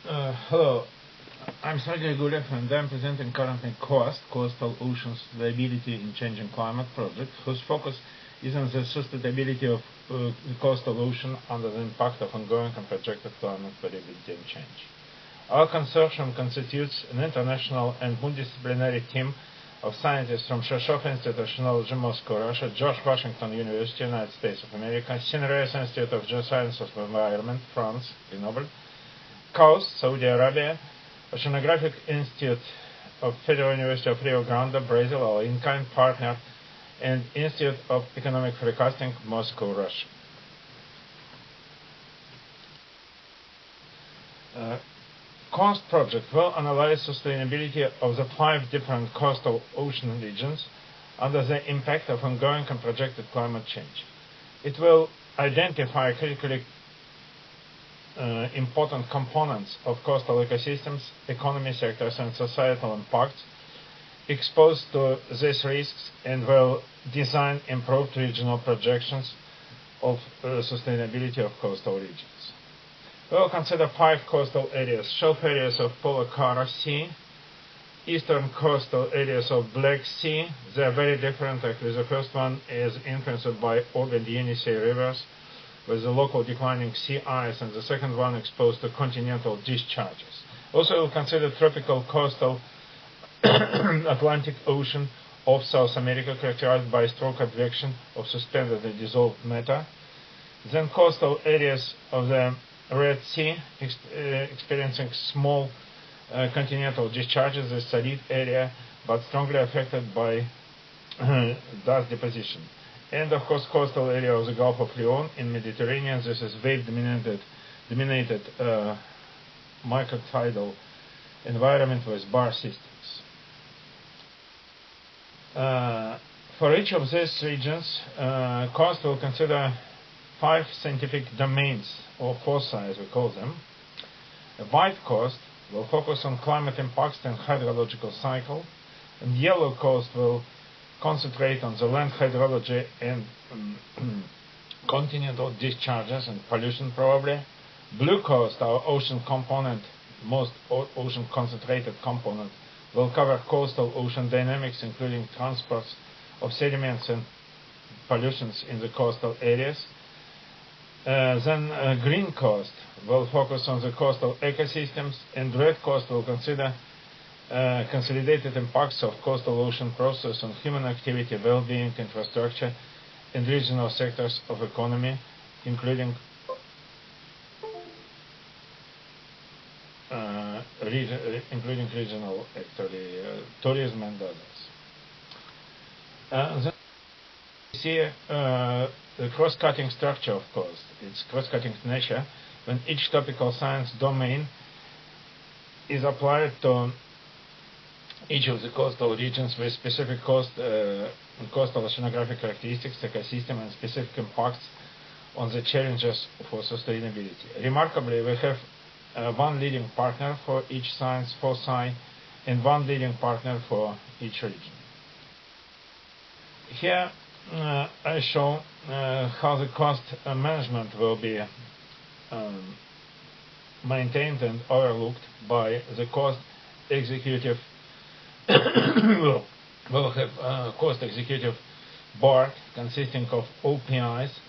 Hello, I'm Sergey Gulev and I'm presenting currently COAST, Coastal Ocean Sustainability in Changing Climate project, whose focus is on the sustainability of the coastal ocean under the impact of ongoing and projected climate variability and change. Our consortium constitutes an international and multidisciplinary team of scientists from Sheshov Institute of Technology, Moscow, Russia, George Washington University, United States of America, Sinoraeus Institute of Geoscience of Environment, France, Grenoble, COAST, Saudi Arabia, Oceanographic Institute of Federal University of Rio Grande, Brazil, our in-kind partner, and Institute of Economic Forecasting, Moscow, Russia. COAST project will analyze sustainability of the 5 different coastal ocean regions under the impact of ongoing and projected climate change. It will identify critically important components of coastal ecosystems, economy sectors, and societal impacts exposed to these risks and will design improved regional projections of sustainability of coastal regions. We will consider 5 coastal areas: shelf areas of Polar Sea, eastern coastal areas of Black Sea. They are very different. Actually, the first one is influenced by Ob and Yenisei rivers, with the local declining sea ice, and the second one exposed to continental discharges. Also, we'll consider tropical coastal Atlantic Ocean of South America, characterized by strong advection of suspended and dissolved matter. Then coastal areas of the Red Sea, experiencing small continental discharges, the Salif area, but strongly affected by dust deposition. And of course, coastal area of the Gulf of Lyon in Mediterranean. This is wave-dominated microtidal environment with bar systems. For each of these regions, COAST will consider 5 scientific domains, or foci as we call them. A white COAST will focus on climate impacts and hydrological cycle, and yellow COAST will concentrate on the land hydrology and continental discharges and pollution probably. Blue COAST, our ocean component, most ocean concentrated component, will cover coastal ocean dynamics, including transports of sediments and pollutions in the coastal areas. Then green COAST will focus on the coastal ecosystems, and red COAST will consider consolidated impacts of coastal ocean process on human activity, well-being, infrastructure, and regional sectors of economy, including regional tourism and others. Then we see the cross-cutting structure of COAST. Its cross-cutting nature, when each topical science domain is applied to each of the coastal regions with specific coastal oceanographic characteristics, ecosystem, and specific impacts on the challenges for sustainability. Remarkably, we have one leading partner for each science foci and one leading partner for each region. Here I show how the cost management will be maintained and overlooked by the cost executive will have cost executive board consisting of OPIs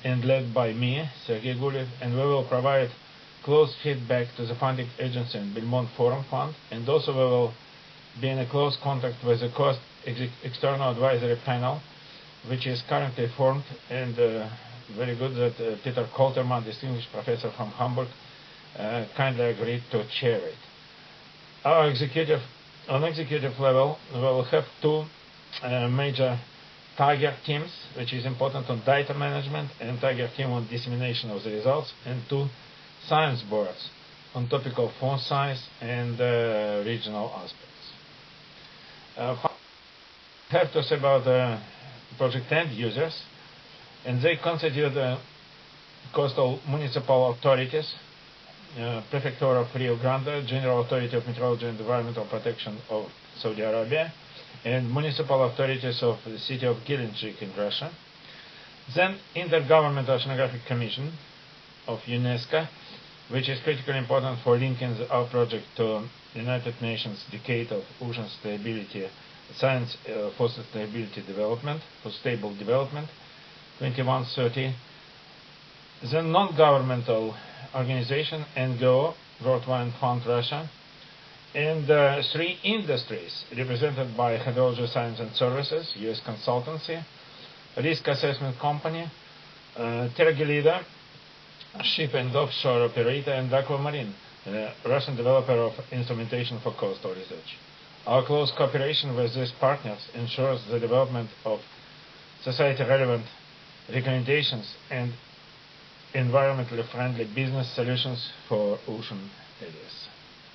and led by me, Sergey Gulev, and we will provide close feedback to the funding agency and Belmont Forum Fund, and also we will be in a close contact with the cost external advisory panel, which is currently formed, and very good that Peter Kolterman, distinguished professor from Hamburg, kindly agreed to chair it. On executive level, we will have 2 major Tiger teams, which is important on data management, and Tiger team on dissemination of the results, and 2 science boards on topical font size and regional aspects. Have to say about the project end users, and they constitute coastal municipal authorities, Prefecture of Rio Grande, General Authority of Meteorology and Environmental Protection of Saudi Arabia, and municipal authorities of the city of Gelendzhik in Russia. Then Intergovernmental Oceanographic Commission of UNESCO, which is critically important for linking our project to United Nations Decade of Ocean Stability, Science for Sustainability Development, for Stable Development, 2130. The non-governmental organization NGO, World Wide Fund Russia, and 3 industries represented by Hydrology Science and Services, US Consultancy, Risk Assessment Company, Tergolida, Ship and Offshore Operator, and Aquamarine, Russian developer of instrumentation for coastal research. Our close cooperation with these partners ensures the development of society-relevant recommendations and environmentally friendly business solutions for ocean areas.